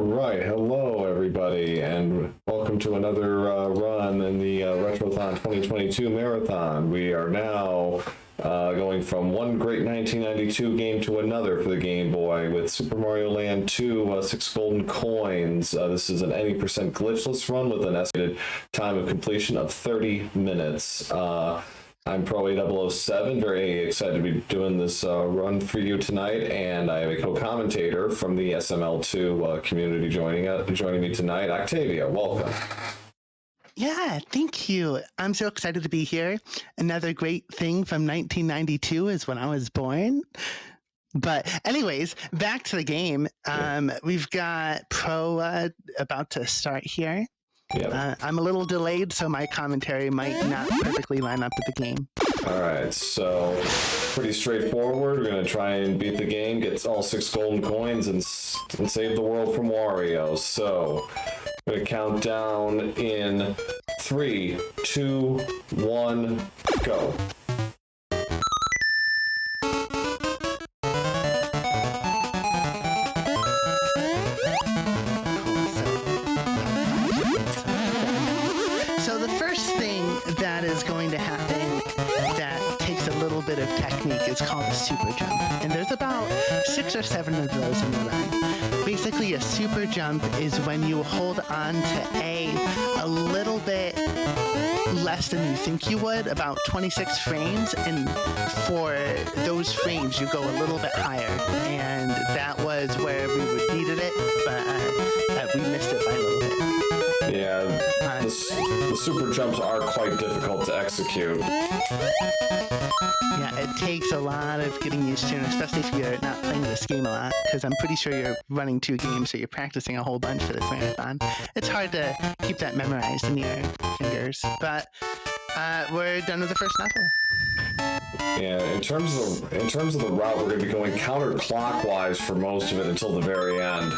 right, hello everybody, and welcome to another run in the Retrothon 2022 marathon. We are now going from one great 1992 game to another for the Game Boy with Super Mario Land 2, 6 golden coins. This is an 80% glitchless run with an estimated time of completion of 30 minutes. I'm Proa007, very excited to be doing this run for you tonight, and I have a co-commentator from the SML2 community joining me tonight. Octavia, welcome. Yeah, thank you. I'm so excited to be here. Another great thing from 1992 is when I was born. But anyways, back to the game. We've got Proa about to start here. Yep. I'm a little delayed, so my commentary might not perfectly line up with the game. All right, so pretty straightforward. We're going to try and beat the game, get all 6 golden coins, and save the world from Wario. So I'm going to count down in 3, 2, 1, go. That is going to happen that takes a little bit of technique. It's called a super jump, and there's about 6 or 7 of those in the run. Basically, a super jump is when you hold on to a little bit less than you think you would, about 26 frames, and for those frames you go a little bit higher, and that was where we needed it, but we missed it by a little bit. Yeah, the super jumps are quite difficult to execute. Yeah, it takes a lot of getting used to, and especially if you're not playing this game a lot, because I'm pretty sure you're running 2 games, so you're practicing a whole bunch for this marathon. It's hard to keep that memorized in your fingers, but we're done with the first level. Yeah, in terms of the route, we're going to be going counterclockwise for most of it until the very end.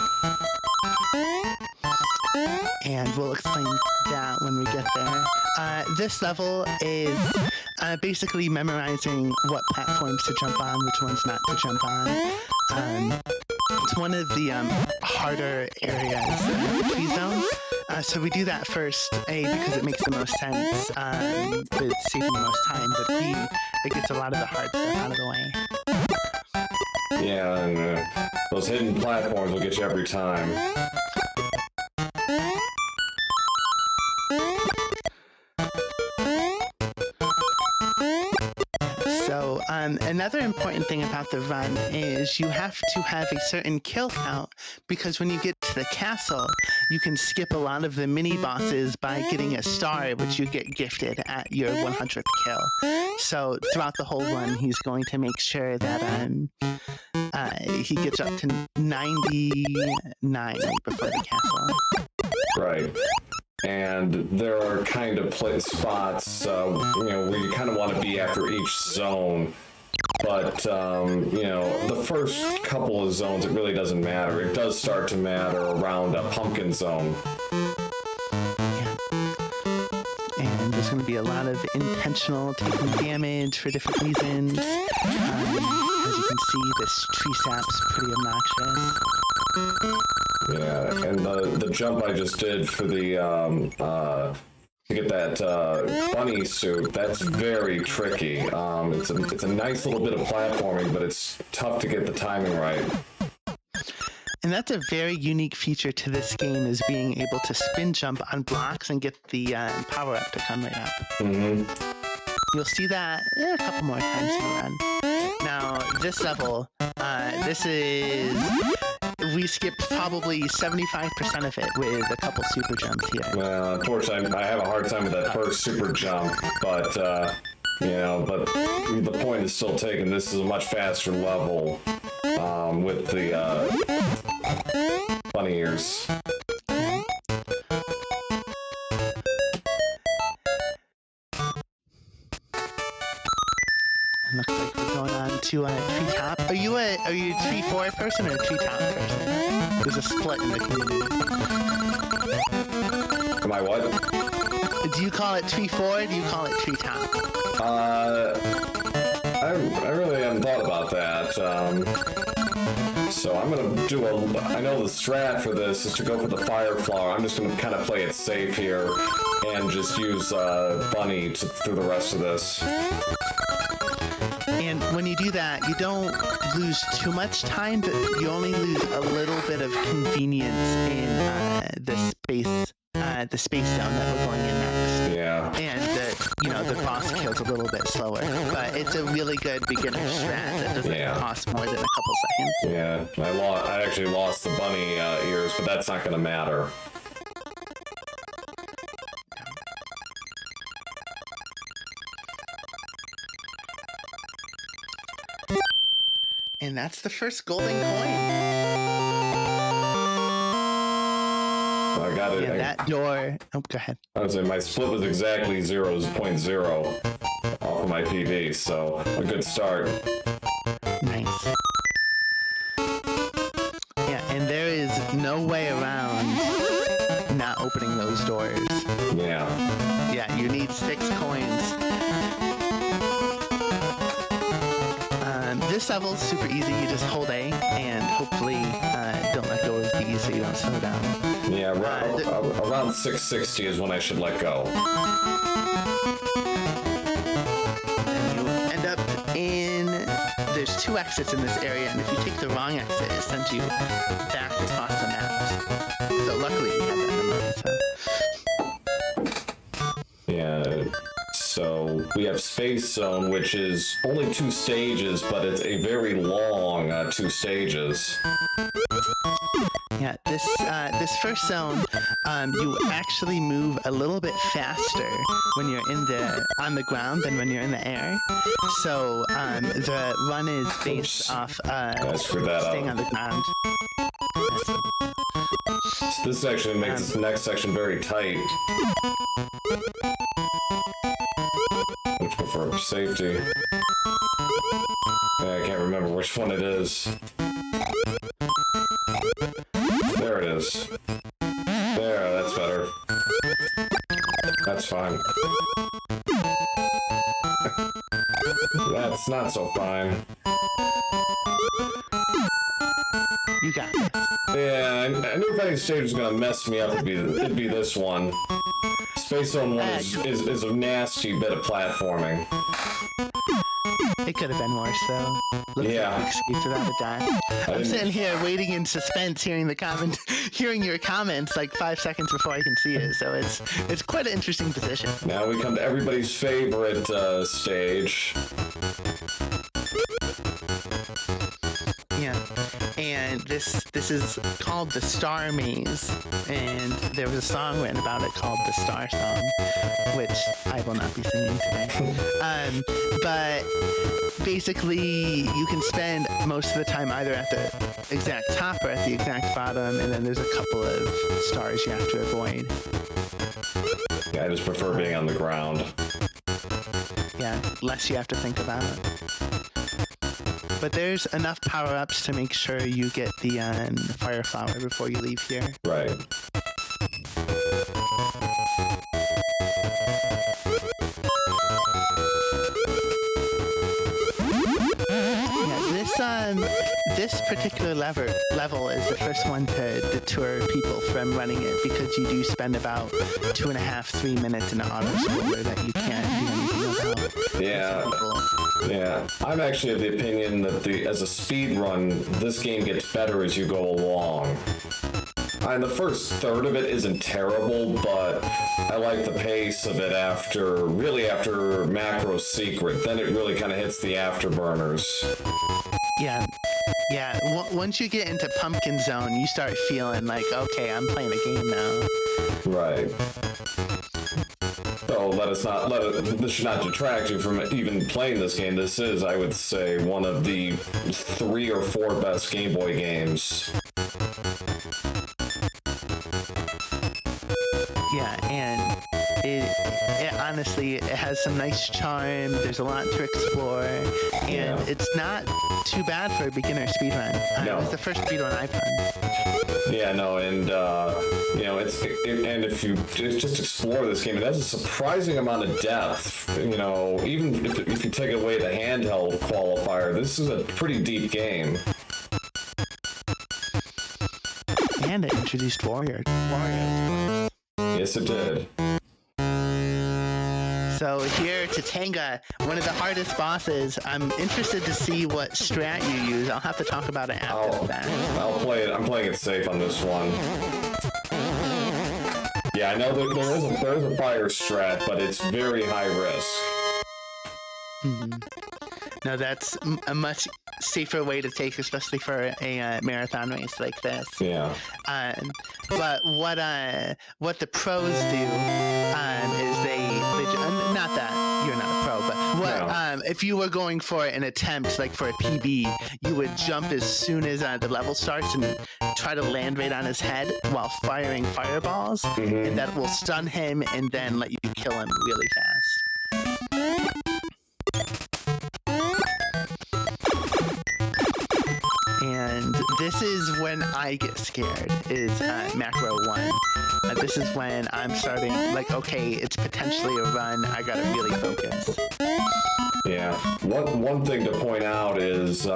And we'll explain that when we get there. This level is basically memorizing what platforms to jump on, which ones not to jump on. It's one of the harder areas in the tree zone. So we do that first, A, because it makes the most sense, with saving the most time, but B, it gets a lot of the hard stuff out of the way. Yeah, and those hidden platforms will get you every time. So another important thing about the run is you have to have a certain kill count, because when you get to the castle, you can skip a lot of the mini bosses by getting a star, which you get gifted at your 100th kill. So throughout the whole run, he's going to make sure that he gets up to 99 before the castle. Right. And there are kind of spots, where you kind of want to be after each zone. But, the first couple of zones, it really doesn't matter. It does start to matter around a pumpkin zone. Yeah. And there's going to be a lot of intentional taking damage for different reasons. As you can see, this tree sap's pretty obnoxious. Yeah, and the jump I just did for the to get that bunny suit, that's very tricky. It's a nice little bit of platforming, but it's tough to get the timing right. And that's a very unique feature to this game, is being able to spin jump on blocks and get the power up to come right up. Mm-hmm. You'll see that a couple more times in the run. Now, this level, we skipped probably 75% of it with a couple super jumps here. Well, unfortunately, I have a hard time with that first super jump, but the point is still taken. This is a much faster level with the bunny ears. Looks like we're going on to treetop. Are you a tree 4 person or a treetop person? There's a split in the community. Am I what? Do you call it tree 4 or do you call it treetop? I really haven't thought about that. So I'm gonna do I know the strat for this is to go for the fire flower. I'm just gonna kind of play it safe here and just use Bunny through the rest of this. And when you do that, you don't lose too much time, but you only lose a little bit of convenience in the space zone that we're going in next. Yeah. And the boss kills a little bit slower, but it's a really good beginner strat that doesn't cost more than a couple seconds. Yeah, I actually lost the bunny ears, but that's not going to matter. And that's the first golden coin. I got it. Yeah, that door. Oh, go ahead. I would say my split was exactly 0.0 off of my PB, so a good start. Nice. Yeah, and there is no way around not opening those doors. Yeah. Yeah, you need 6 coins. This level is super easy. You just hold A and hopefully don't let go of B so you don't slow down. Yeah, around 660 is when I should let go. And you end up in... There's 2 exits in this area, and if you take the wrong exit, it sends you back across the map. So luckily we have that memory, so... Yeah. So we have Space Zone, which is only 2 stages, but it's a very long 2 stages. Yeah, this first zone, you actually move a little bit faster when you're on the ground than when you're in the air. So the run is based off staying on the ground. So this actually makes this next section very tight. Let's go for safety. Yeah, I can't remember which one it is. There it is. There, that's better. That's fine. That's not so fine. You got it. Yeah, I knew if any stage was gonna mess me up, it'd be this one. Space Zone 1 is a nasty bit of platforming. It could have been worse, though. Looks Yeah. like we escaped without a die. I'm sitting here waiting in suspense, hearing your comments like 5 seconds before I can see it. So it's quite an interesting position. Now we come to everybody's favorite stage. Yeah, and this is called the Star Maze, and there was a song written about it called the Star Song, which I will not be singing today. But basically, you can spend most of the time either at the exact top or at the exact bottom, and then there's a couple of stars you have to avoid. Yeah, I just prefer being on the ground. Yeah, less you have to think about it. But there's enough power-ups to make sure you get the fire flower before you leave here. Right. Yeah, this particular level is the first one to deter people from running it because you do spend about 2.5-3 minutes in an auto scroller that you can't do anything about. Yeah. Yeah, I'm actually of the opinion that as a speed run, this game gets better as you go along. The first third of it isn't terrible, but I like the pace of it after Macro Secret. Then it really kind of hits the afterburners. Yeah. Once you get into Pumpkin Zone, you start feeling like, okay, I'm playing a game now. Right. So this should not detract you from even playing this game. This is, I would say, one of the 3 or 4 best Game Boy games. Yeah, and it honestly, it has some nice charm. There's a lot to explore, and it's not too bad for a beginner speedrun. No. It's the first speedrun I've done. Yeah, no, and and if you just explore this game, it has a surprising amount of depth. Even if you take away the handheld qualifier, this is a pretty deep game. And it introduced warriors. Yes, it did. So here, Tatanga, one of the hardest bosses. I'm interested to see what strat you use. I'll have to talk about it after the fact. I'll play it. I'm playing it safe on this one. Yeah, I know that there is a fire strat, but it's very high risk. Mm-hmm. No, that's a much safer way to take, especially for a marathon race like this. Yeah. But what the pros do is they not that you're not a pro, but what if you were going for an attempt like for a PB, you would jump as soon as the level starts and try to land right on his head while firing fireballs, and that will stun him and then let you kill him really fast. And this is when I get scared, is Macro 1. This is when I'm starting, like, okay, it's potentially a run, I gotta really focus. Yeah. One thing to point out is,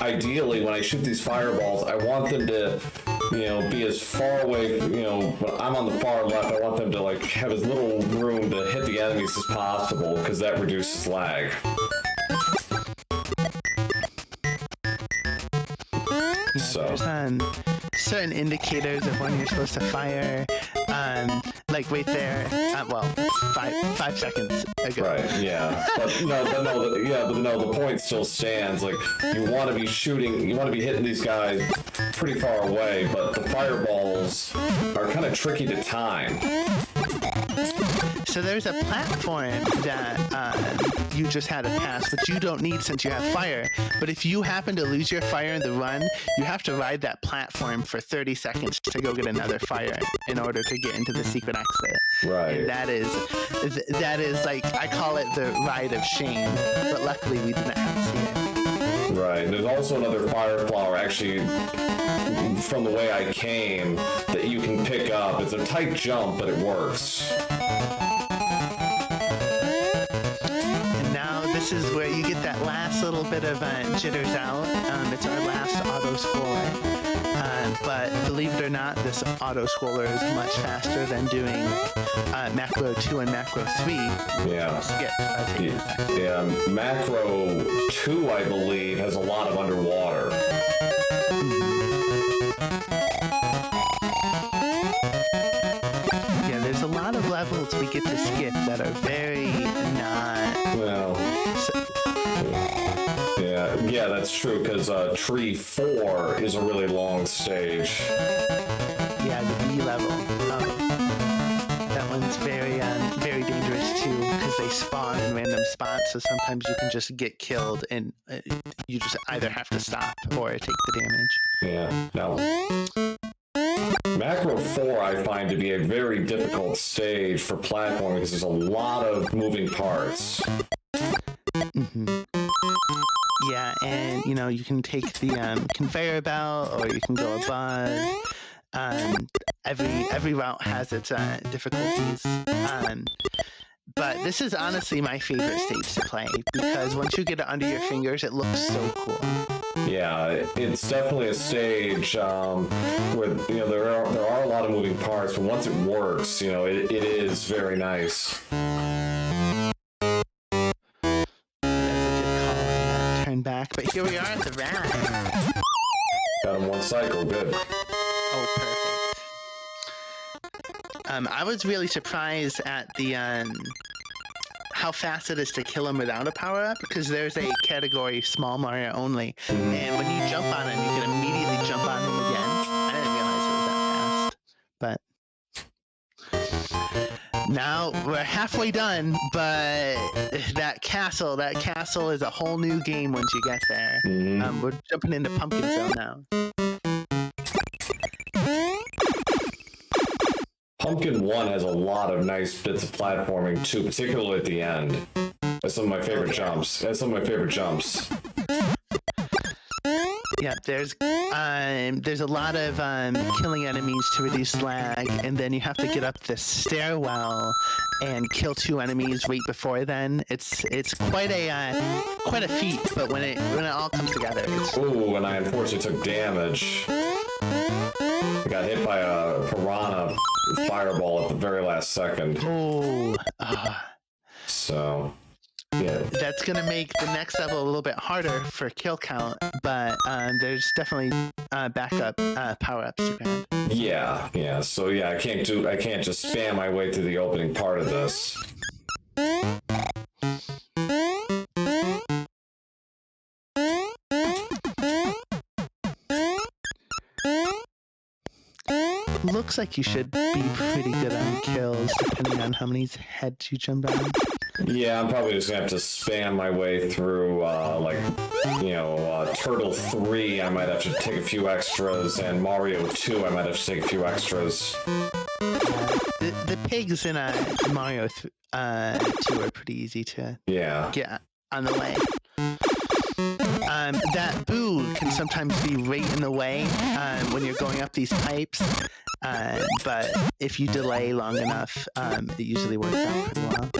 ideally, when I shoot these fireballs, I want them to, be as far away, when I'm on the far left, I want them to, like, have as little room to hit the enemies as possible, because that reduces lag. So. There's certain indicators of when you're supposed to fire, like right there. Well, five seconds ago. Right. Yeah. But the point still stands. Like, you want to be shooting, you want to be hitting these guys pretty far away, but the fireballs are kind of tricky to time. So there's a platform that you just had to pass, which you don't need since you have fire. But if you happen to lose your fire in the run, you have to ride that platform for 30 seconds to go get another fire in order to get into the secret exit. Right. And that is like, I call it the ride of shame, but luckily we didn't have to see it. Right. There's also another fire flower, actually, from the way I came, that you can pick up. It's a tight jump, but it works. This is where you get that last little bit of jitters out. It's our last auto scroller. But believe it or not, this auto scroller is much faster than doing Macro 2 and Macro 3. Yeah. Yeah. Macro 2, I believe, has a lot of underwater. Yeah, there's a lot of levels we get to skip that are very not... Well... Yeah, that's true, because Tree 4 is a really long stage. Yeah, the B level. That one's very dangerous, too, because they spawn in random spots, so sometimes you can just get killed, and you just either have to stop or take the damage. Yeah, now... Macro 4 I find to be a very difficult stage for platforming because there's a lot of moving parts. Mm-hmm. Yeah, and you can take the conveyor belt, or you can go above. Every route has its difficulties. But this is honestly my favorite stage to play because once you get it under your fingers, it looks so cool. Yeah, it's definitely a stage where there are a lot of moving parts, but once it works, it is very nice. Back, but here we are at the rad. Got him one cycle, good. Oh, perfect. I was really surprised at the how fast it is to kill him without a power-up, because there's a category Small Mario only, and when you jump on him, you can immediately jump on him again. I didn't realize it was that fast, but... Now we're halfway done, but that castle is a whole new game once you get there. We're jumping into Pumpkinville now. Pumpkin 1 has a lot of nice bits of platforming too, particularly at the end. That's some of my favorite jumps. Yeah, there's a lot of killing enemies to reduce lag, and then you have to get up this stairwell and kill 2 enemies right before then. It's quite a feat, but when it all comes together, it's... Ooh, and I unfortunately took damage. I got hit by a piranha fireball at the very last second. Oh, So, yeah. that's gonna make the next level a little bit harder for kill count, but there's definitely backup power-ups to grab. Yeah. So yeah, I can't just spam my way through the opening part of this. Looks like you should be pretty good on kills, depending on how many heads you jump on. Yeah, I'm probably just gonna have to spam my way through, Turtle 3, I might have to take a few extras, and Mario 2, I might have to take a few extras. The pigs in Mario 2 are pretty easy to get on the way. That boo can sometimes be right in the way when you're going up these pipes, but if you delay long enough, it usually works out pretty well.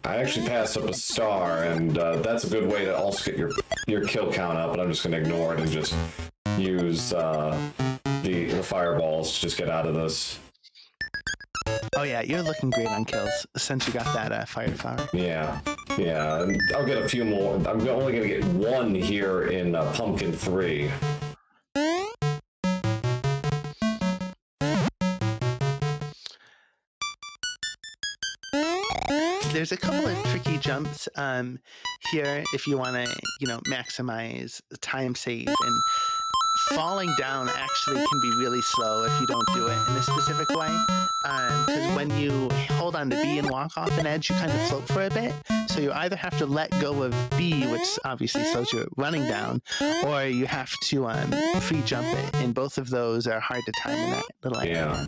I actually passed up a star, and that's a good way to also get your kill count up, but I'm just going to ignore it and just use the fireballs to just get out of this. Oh yeah, you're looking great on kills since you got that fire flower. Yeah, and I'll get a few more. I'm only going to get one here in Pumpkin 3. There's a couple of tricky jumps here if you want to, maximize time save, and falling down actually can be really slow if you don't do it in a specific way. Because when you hold on to B and walk off an edge, you kind of float for a bit. So you either have to let go of B, which obviously slows you running down, or you have to free jump it. And both of those are hard to time in that little area. Yeah.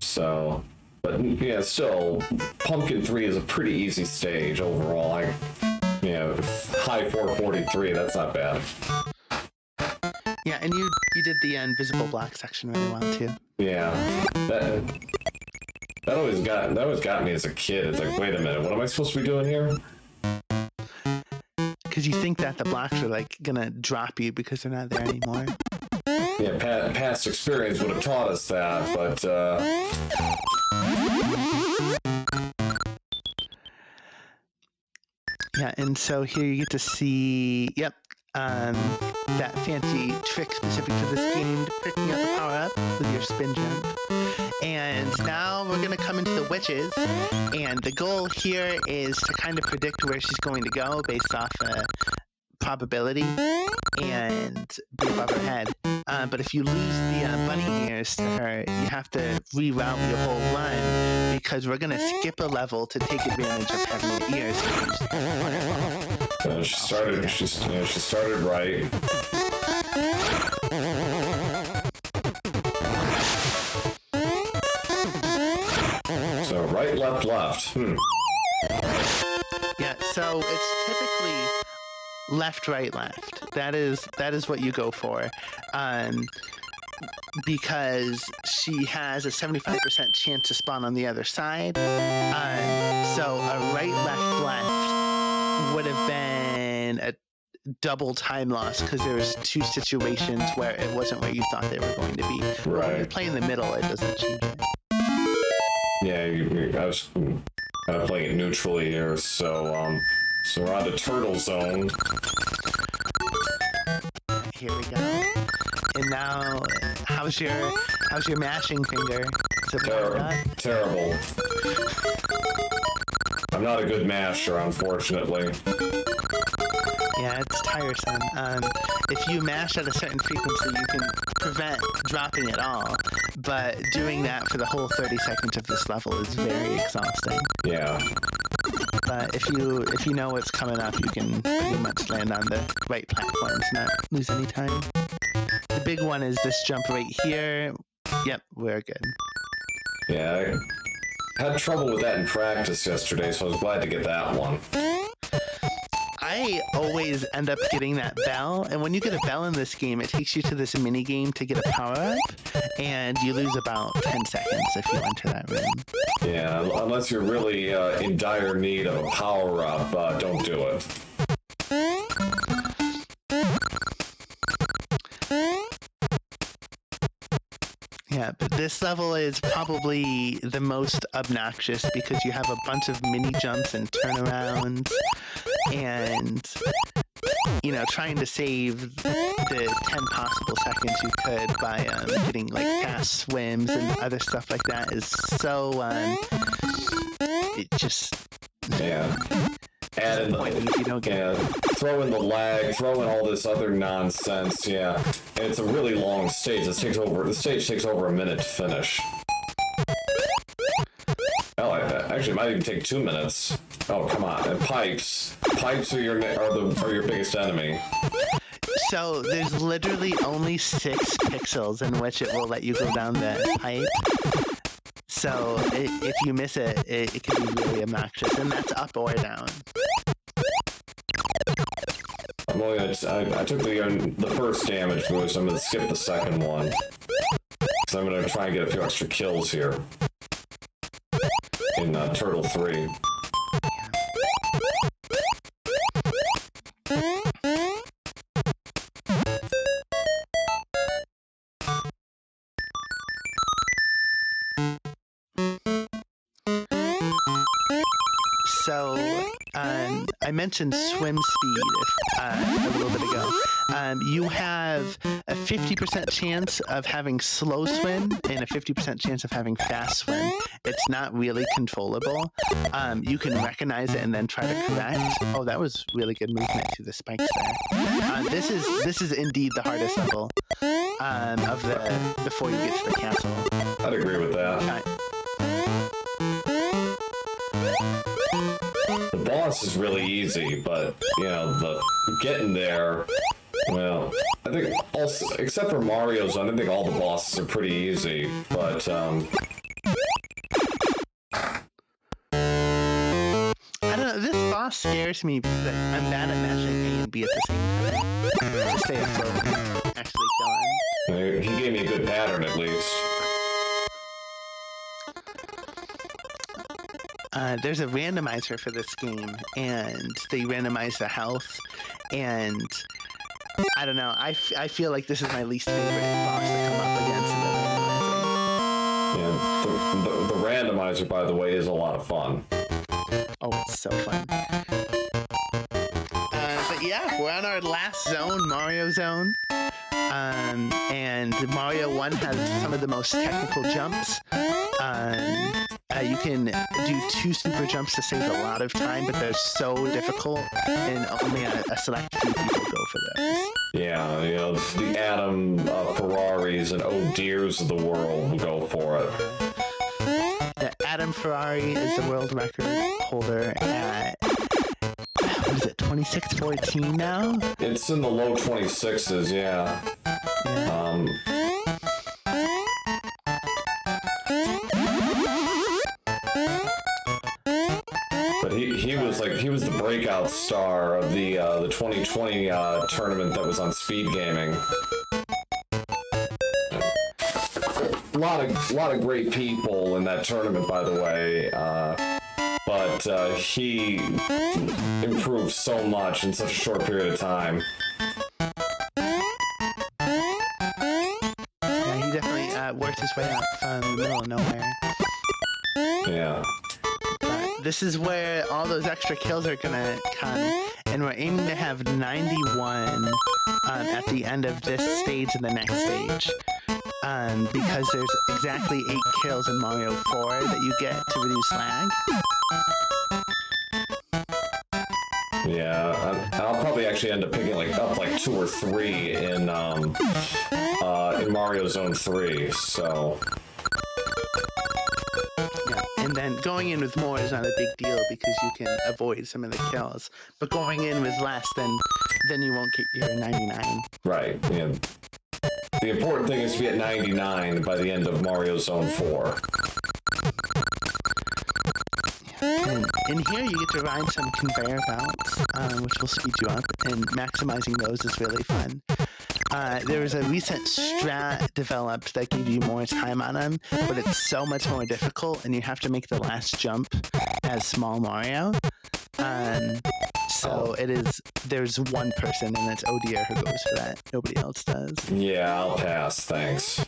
So, but yeah, still, Pumpkin 3 is a pretty easy stage overall. High 443, that's not bad. Yeah, and you did the invisible block section really well too. Yeah, that always got me as a kid. It's like, wait a minute, what am I supposed to be doing here? Because you think that the blocks are like gonna drop you because they're not there anymore. Yeah, past experience would have taught us that, but yeah, and so here you get to see, that fancy trick specific to this game, picking up a power-up with your spin jump. And now we're going to come into the witches, and the goal here is to kind of predict where she's going to go based off probability and be above her head. But if you lose the bunny ears to her, you have to reroute your whole run, because we're going to skip a level to take advantage of having the ears. she started right. So right, left. Yeah, so it's typically left, right, left. That is what you go for, because she has a 75% chance to spawn on the other side. So a right, left would have been a double time loss, because there's two situations where it wasn't where you thought they were going to be. Right. When you play in the middle, it doesn't change it. Yeah, I was kind of playing it neutrally here, so we're on to Turtle Zone. Here we go. And now, how's your mashing finger? Is it Terrible. I'm not a good masher, unfortunately. Yeah, it's tiresome. If you mash at a certain frequency, you can prevent dropping it all. But doing that for the whole 30 seconds of this level is very exhausting. Yeah. But if you know what's coming up, you can pretty much land on the right platforms, not lose any time. The big one is this jump right here. Yep, we're good. Yeah, I had trouble with that in practice yesterday, so I was glad to get that one. I always end up getting that bell, and when you get a bell in this game, it takes you to this mini game to get a power-up, and you lose about 10 seconds if you enter that room. Yeah, unless you're really in dire need of a power-up, don't do it. Yeah, but this level is probably the most obnoxious because you have a bunch of mini jumps and turnarounds, and trying to save the 10 possible seconds you could by getting like fast swims and other stuff like that is so it just And if you don't get throw in the lag, throw in all this other nonsense. Yeah, and it's a really long stage. The stage takes over a minute to finish. Oh, actually, it might even take 2 minutes. Oh, come on! And pipes are your biggest enemy. So there's literally only 6 pixels in which it will let you go down the pipe. So if you miss it, it can be really obnoxious, and that's up or down. I took the first damage boost. I'm gonna skip the second one. So I'm gonna try and get a few extra kills here in Turtle 3. So, I mentioned swim speed a little bit ago. You have a 50% chance of having slow swim and a 50% chance of having fast swim. It's not really controllable. You can recognize it and then try to correct. Oh, that was really good movement to the spikes there. This is indeed the hardest level of the before you get to the castle. I'd agree with that. The boss is really easy, but the getting there. Well, I think also, except for Mario's, I think all the bosses are pretty easy. But I don't know. This boss scares me because I'm bad at mashing A and B at the same time. To stay afloat and actually kill him. he gave me a good pattern at least. There's a randomizer for this game, and they randomize the health, and I don't know, I feel like this is my least favorite boss to come up against in the randomizer. Yeah, the randomizer, by the way, is a lot of fun. Oh, it's so fun. But yeah, we're on our last zone, Mario Zone. And Mario 1 has some of the most technical jumps. You can do 2 super jumps to save a lot of time, but they're so difficult, and only a select few people go for those. Yeah, the Adam Ferraris and oh dears of the world will go for it. The Adam Ferrari is the world record holder at, what is it, 26:14 now? It's in the low 26s, yeah. But he was the breakout star of the 2020 tournament that was on Speed Gaming. A lot of great people in that tournament, by the way. But he improved so much in such a short period of time. Yeah, he definitely worked his way up from the middle of nowhere. Yeah. This is where all those extra kills are gonna come, and we're aiming to have 91 at the end of this stage and the next stage, because there's exactly 8 kills in Mario 4 that you get to reduce lag. Yeah, I'll probably actually end up picking up 2 or 3 in Mario Zone 3. So. And then going in with more is not a big deal because you can avoid some of the kills. But going in with less, then you won't get your 99. Right. Yeah. The important thing is to be at 99 by the end of Mario Zone 4. And in here, you get to ride some conveyor belts, which will speed you up, and maximizing those is really fun. There was a recent strat developed that gave you more time on them, but it's so much more difficult, and you have to make the last jump as Small Mario. So there's one person, and it's Odier who goes for that. Nobody else does. Yeah, I'll pass, thanks.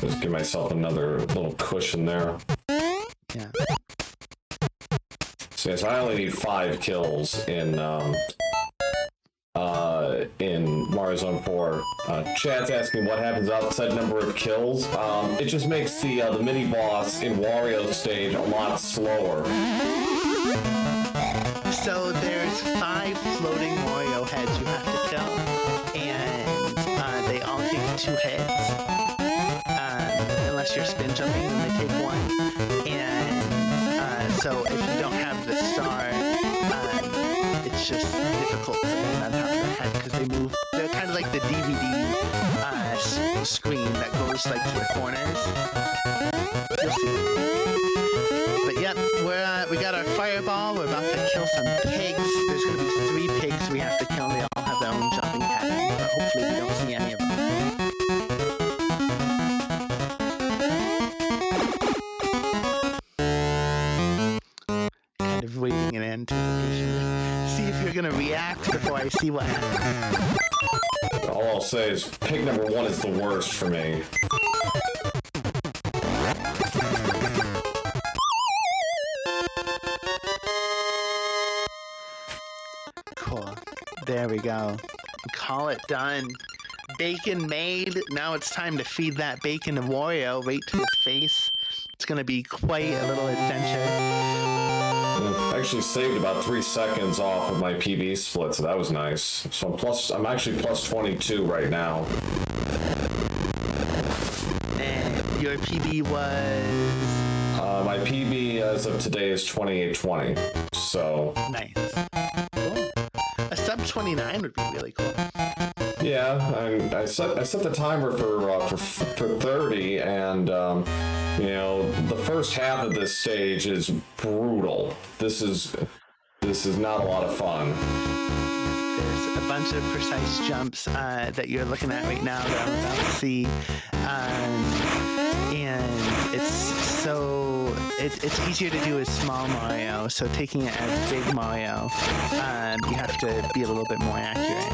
Just give myself another little cushion there. Yeah. So yes, I only need 5 kills in Mario Zone 4. Chad's asking what happens outside number of kills. It just makes the mini boss in Wario stage a lot slower. So there's 5 floating Wario heads you have to kill, and they all take 2 hits. Unless you're spin jumping, then they take 1. And so if you don't have the star, it's just difficult to land on top of the head because they move. They're kind of like the DVD screen that goes like to the corners. You'll see. But yep, we got our fireball. We're about to kill some pigs. There's going to be 3 pigs we have to kill. They all have their own jumping pattern, but hopefully we don't see any of them. Kind of waiting in anticipation. See if you're going to react before I see what happens. All I'll say is pig number 1 is the worst for me. Cool. There we go. Call it done. Bacon made. Now it's time to feed that bacon to Wario right to his face. It's going to be quite a little adventure. I actually saved about 3 seconds off of my PB split, so that was nice. So I'm actually plus 22 right now. And your PB was? My PB as of today is 2820. So Nice. Cool. A sub 29 would be really cool. yeah, I set the timer for 30, and you know, the first half of this stage is brutal. This is not a lot of fun. There's a bunch of precise jumps that you're looking at right now that I'm about to see, and it's easier to do as small Mario. So taking it as big Mario, you have to be a little bit more accurate.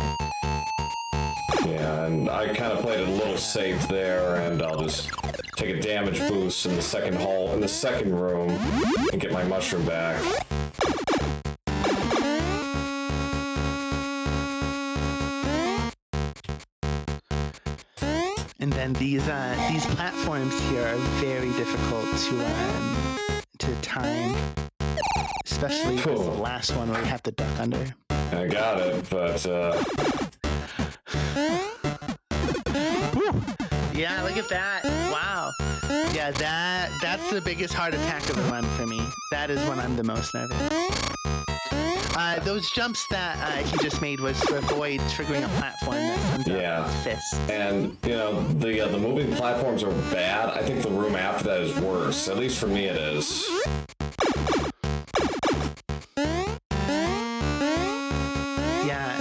Yeah, and I kind of played it a little safe there, and I'll just take a damage boost in the second room, and get my mushroom back. And then these platforms here are very difficult to time, especially Cool. the last one where you have to duck under. I got it, but Woo! Yeah, look at that! Wow. Yeah, that's the biggest heart attack of the run for me. That is when I'm the most nervous. Those jumps that he just made was to avoid triggering a platform that comes out of his fist. And you know, the moving platforms are bad. I think the room after that is worse. At least for me, it is. Yeah,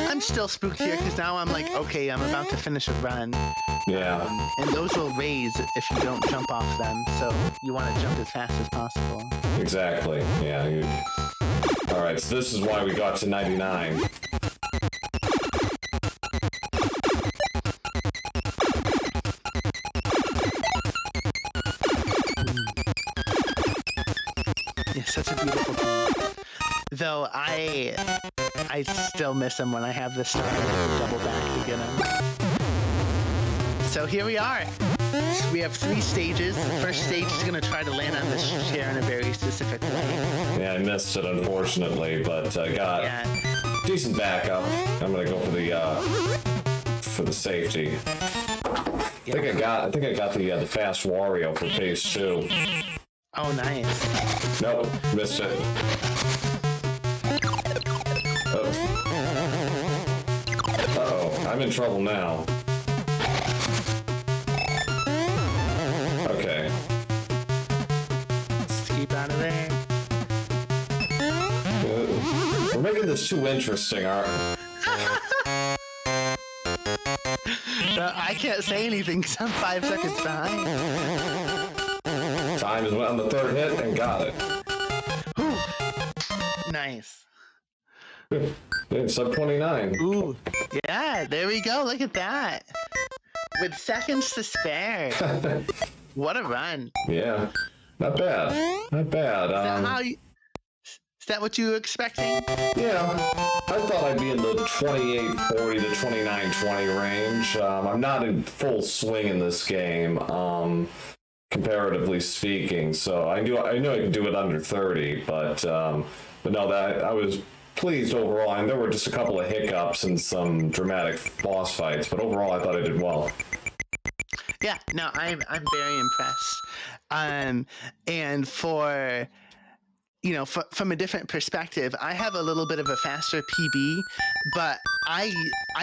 I'm still spooked here because now I'm like, okay, I'm about to finish a run. Yeah. And those will raise if you don't jump off them, so you want to jump as fast as possible. Exactly. Yeah. All right. So this is why we got to 99. Yeah, such a beautiful thing. Though I still miss him when I have the star double back to get him. So here we are. We have 3 stages. The first stage is going to try to land on this chair in a very specific way. Yeah, I missed it unfortunately, but got decent backup. I'm gonna go for the safety. I think I got the fast Wario for phase 2. Oh, nice. Nope, missed it. Uh-oh, I'm in trouble now. Okay. Let's keep out of there. We're making this too interesting, aren't I can't say anything because I'm 5 seconds behind. Time is on the 3rd hit and got it. Nice. Sub 29. Ooh, yeah, there we go. Look at that. with seconds to spare. What a run. Yeah, not bad. Not bad. Is that what you were expecting? Yeah, I thought I'd be in the 28:40 to 29:20 range. I'm not in full swing in this game, comparatively speaking. So I knew I could do it under 30, but no, that I was pleased overall. And there were just a couple of hiccups and some dramatic boss fights, but overall I thought I did well. Yeah, no, I'm very impressed. And for from a different perspective, I have a little bit of a faster PB, but I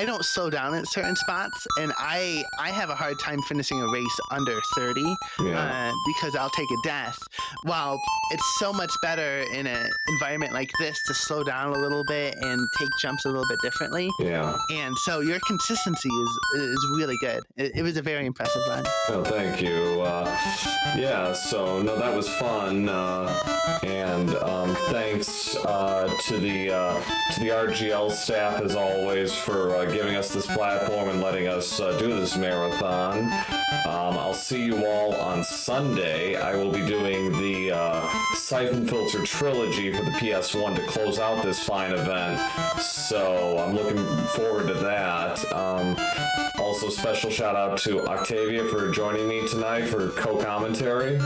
don't slow down at certain spots, and I have a hard time finishing a race under 30 because I'll take a death. While it's so much better in an environment like this to slow down a little bit and take jumps a little bit differently. Yeah. And so your consistency is really good. It was a very impressive run. Oh, thank you. Yeah, so no, that was fun, and thanks to the RGL staff as always for giving us this platform and letting us do this marathon. I'll see you all on Sunday. I will be doing the Siphon Filter trilogy for the PS1 to close out this fine event, so I'm looking forward to that. Also, special shout out to Octavia for joining me tonight for co-commentary.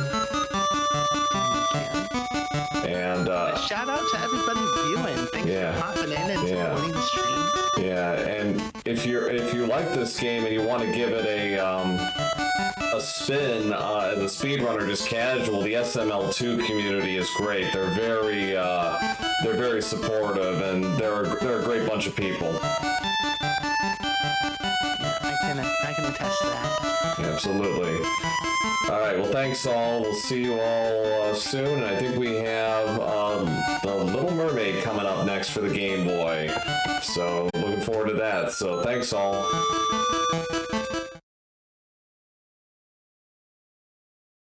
And shout out to everybody viewing. Thanks for popping in and supporting the stream. Yeah, and if you like this game and you want to give it a spin as a speedrunner, just casual, the SML2 community is great. They're very supportive, and they're a great bunch of people. I can attest to that. Absolutely. All right, well, thanks all. We'll see you all soon. And I think we have The Little Mermaid coming up next for the Game Boy. So looking forward to that. So thanks all.